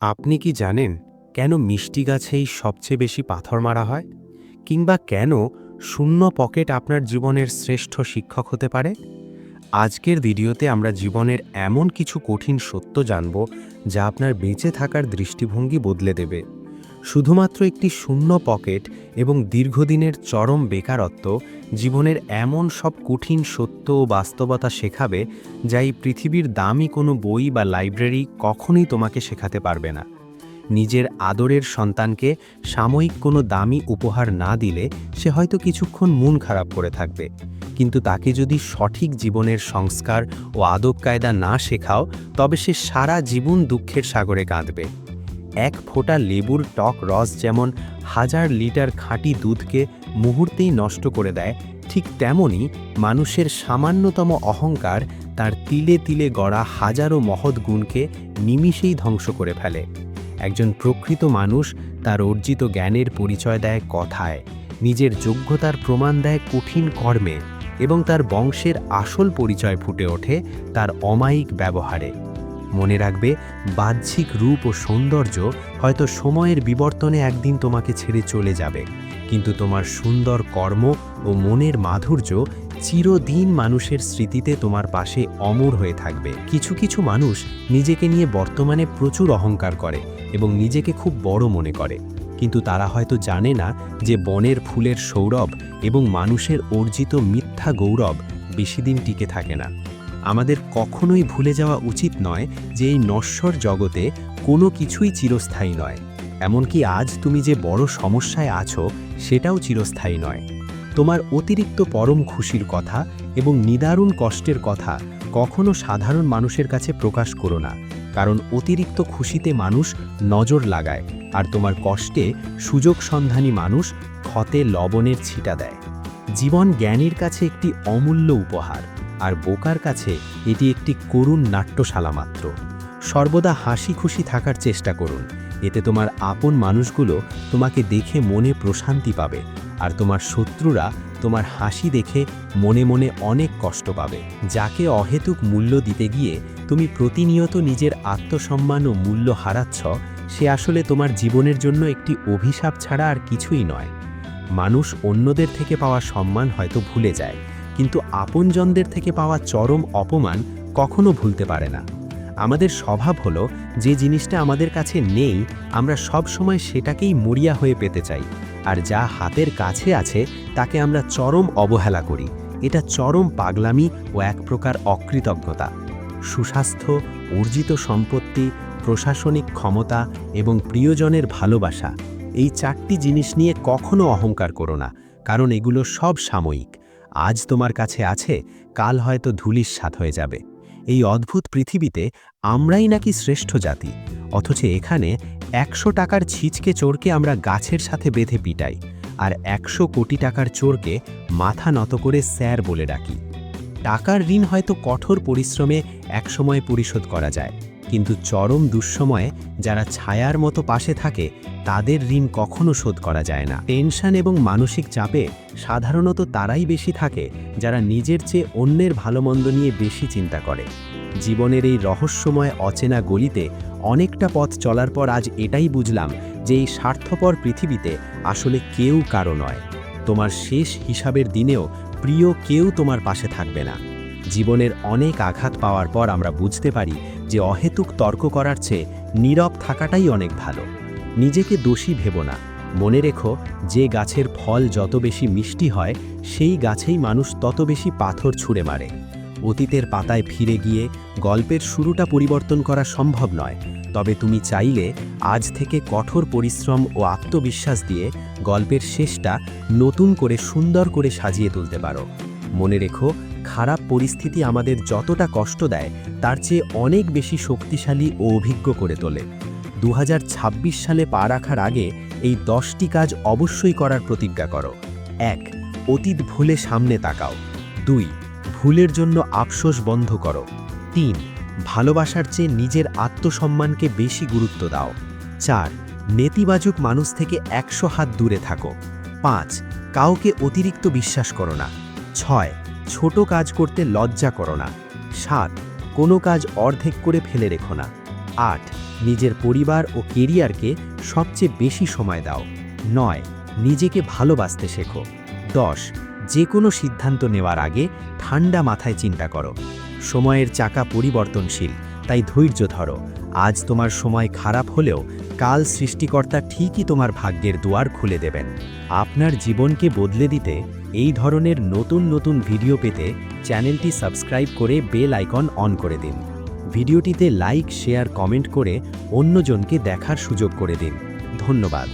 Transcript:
আপনি কি জানেন কেন মিষ্টি গাছেই সবচেয়ে বেশি পাথর মারা হয়? কিংবা কেন শূন্য পকেট আপনার জীবনের শ্রেষ্ঠ শিক্ষক হতে পারে? আজকের ভিডিওতে আমরা জীবনের এমন কিছু কঠিন সত্য জানব যা আপনার বেঁচে থাকার দৃষ্টিভঙ্গি বদলে দেবে। শুধুমাত্র একটি শূন্য পকেট এবং দীর্ঘদিনের চরম বেকারত্ব জীবনের এমন সব কঠিন সত্য ও বাস্তবতা শেখাবে যা এই পৃথিবীর দামি কোনো বই বা লাইব্রেরি কখনোই তোমাকে শেখাতে পারবে না। নিজের আদরের সন্তানকে সাময়িক কোনো দামি উপহার না দিলে সে হয়তো কিছুক্ষণ মন খারাপ করে থাকবে, কিন্তু তাকে যদি সঠিক জীবনের সংস্কার ও আদব কায়দা না শেখাও তবে সে সারা জীবন দুঃখের সাগরে কাঁদবে। এক ফোঁটা লেবুর টক রস যেমন হাজার লিটার খাঁটি দুধকে মুহূর্তেই নষ্ট করে দেয়, ঠিক তেমনি মানুষের সামান্যতম অহংকার তার তিলে তিলে গড়া হাজারো মহৎ গুণকে নিমিষেই ধ্বংস করে ফেলে। একজন প্রকৃত মানুষ তার অর্জিত জ্ঞানের পরিচয় দেয় কথায়, নিজের যোগ্যতার প্রমাণ দেয় কঠিন কর্মে, এবং তার বংশের আসল পরিচয় ফুটে ওঠে তার অমায়িক ব্যবহারে। মনে রাখবে, বাহ্যিক রূপ ও সৌন্দর্য হয়তো সময়ের বিবর্তনে একদিন তোমাকে ছেড়ে চলে যাবে, কিন্তু তোমার সুন্দর কর্ম ও মনের মাধুর্য চিরদিন মানুষের স্মৃতিতে তোমার পাশে অমর হয়ে থাকবে। কিছু কিছু মানুষ নিজেকে নিয়ে বর্তমানে প্রচুর অহংকার করে এবং নিজেকে খুব বড় মনে করে, কিন্তু তারা হয়তো জানে না যে বনের ফুলের সৌরভ এবং মানুষের অর্জিত মিথ্যা গৌরব বেশিদিন টিকে থাকে না। আমাদের কখনোই ভুলে যাওয়া উচিত নয় যে এই নশ্বর জগতে কোনো কিছুই চিরস্থায়ী নয়। এমনকি আজ তুমি যে বড় সমস্যায় আছো সেটাও চিরস্থায়ী নয়। তোমার অতিরিক্ত পরম খুশির কথা এবং নিদারুণ কষ্টের কথা কখনো সাধারণ মানুষের কাছে প্রকাশ করো না, কারণ অতিরিক্ত খুশিতে মানুষ নজর লাগায়, আর তোমার কষ্টে সুযোগ সন্ধানী মানুষ ক্ষতে লবণের ছিটা দেয়। জীবন জ্ঞানীর কাছে একটি অমূল্য উপহার, আর বোকার কাছে এটি একটি করুণ নাট্যশালা মাত্র। সর্বদা হাসি খুশি থাকার চেষ্টা করুন, এতে তোমার আপন মানুষগুলো তোমাকে দেখে মনে প্রশান্তি পাবে, আর তোমার শত্রুরা তোমার হাসি দেখে মনে মনে অনেক কষ্ট পাবে। যাকে অহেতুক মূল্য দিতে গিয়ে তুমি প্রতিনিয়ত নিজের আত্মসম্মান ও মূল্য হারাচ্ছ, সে আসলে তোমার জীবনের জন্য একটি অভিশাপ ছাড়া আর কিছুই নয়। মানুষ অন্যদের থেকে পাওয়া সম্মান হয়তো ভুলে যায়, কিন্তু আপনজনদের থেকে পাওয়া চরম অপমান কখনো ভুলতে পারে না। আমাদের স্বভাব হলো, যে জিনিসটা আমাদের কাছে নেই আমরা সব সময় সেটাকেই মরিয়া হয়ে পেতে চাই, আর যা হাতের কাছে আছে তাকে আমরা চরম অবহেলা করি। এটা চরম পাগলামি ও এক প্রকার অকৃতজ্ঞতা। সুস্বাস্থ্য, অর্জিত সম্পত্তি, প্রশাসনিক ক্ষমতা এবং প্রিয়জনের ভালোবাসা, এই চারটি জিনিস নিয়ে কখনো অহংকার করো না, কারণ এগুলো সব সাময়িক। আজ তোমার কাছে আছে, কাল হয়তো ধূলিসাৎ হয়ে যাবে। এই অদ্ভুত পৃথিবীতে আমরাই নাকি শ্রেষ্ঠ জাতি, অথচ এখানে 100 টাকার ছিচকে চোরকে আমরা গাছের সাথে বেঁধে পিটাই, আর 100 কোটি টাকার চোরকে মাথা নত করে স্যার বলে ডাকি। টাকার ঋণ হয়তো কঠোর পরিশ্রমে একসময় পরিশোধ করা যায়, কিন্তু চরম দুঃসময়ে যারা ছায়ার মতো পাশে থাকে তাদের ঋণ কখনো শোধ করা যায় না। টেনশন এবং মানসিক চাপে সাধারণত তারাই বেশি থাকে যারা নিজের চেয়ে অন্যের ভালোমন্দ নিয়ে বেশি চিন্তা করে। জীবনের এই রহস্যময় অচেনা গলিতে অনেকটা পথ চলার পর আজ এটাই বুঝলাম যে এই স্বার্থপর পৃথিবীতে আসলে কেউ কারো নয়। তোমার শেষ হিসাবের দিনেও প্রিয় কেউ তোমার পাশে থাকবে না। জীবনের অনেক আঘাত পাওয়ার পর আমরা বুঝতে পারি যে অহেতুক তর্ক করার চেয়ে নীরব থাকাটাই অনেক ভালো। নিজেকে দোষী ভেবো না। মনে রেখো, যে গাছের ফল যত বেশি মিষ্টি হয় সেই গাছেই মানুষ তত বেশি পাথর ছুঁড়ে মারে। অতীতের পাতায় ফিরে গিয়ে গল্পের শুরুটা পরিবর্তন করা সম্ভব নয়, তবে তুমি চাইলে আজ থেকে কঠোর পরিশ্রম ও আত্মবিশ্বাস দিয়ে গল্পের শেষটা নতুন করে সুন্দর করে সাজিয়ে তুলতে পারো। মনে রেখো, খারাপ পরিস্থিতি আমাদের যতটা কষ্ট দেয় তার চেয়ে অনেক বেশি শক্তিশালী ও অভিজ্ঞ করে তোলে। 2026 সালে পা রাখার আগে এই 10টি কাজ অবশ্যই করার প্রতিজ্ঞা করো। 1. অতীত ভুলে সামনে তাকাও। 2. ভুলের জন্য আফসোস বন্ধ করো। 3. ভালোবাসার চেয়ে নিজের আত্মসম্মানকে বেশি গুরুত্ব দাও। 4. নেতিবাচক মানুষ থেকে 100 হাত দূরে থাকো। 5. কাউকে অতিরিক্ত বিশ্বাস করো না। 6. ছোট কাজ করতে লজ্জা করো না। 7. কোনো কাজ অর্ধেক করে ফেলে রেখো না। 8. নিজের পরিবার ও কেরিয়ারকে সবচেয়ে বেশি সময় দাও। 9. নিজেকে ভালোবাসতে শেখো। 10. যে কোনো সিদ্ধান্ত নেওয়ার আগে ঠান্ডা মাথায় চিন্তা করো। সময়ের চাকা পরিবর্তনশীল, তাই ধৈর্য ধরো। আজ তোমার সময় খারাপ হলেও কাল সৃষ্টিকর্তা ঠিকই তোমার ভাগ্যের দুয়ার খুলে দেবেন। আপনার জীবনকে বদলে দিতে এই ধরনের নতুন নতুন ভিডিও পেতে চ্যানেলটি সাবস্ক্রাইব করে বেল আইকন অন করে দিন। ভিডিওটিতে লাইক, শেয়ার, কমেন্ট করে অন্যজনকে দেখার সুযোগ করে দিন। ধন্যবাদ।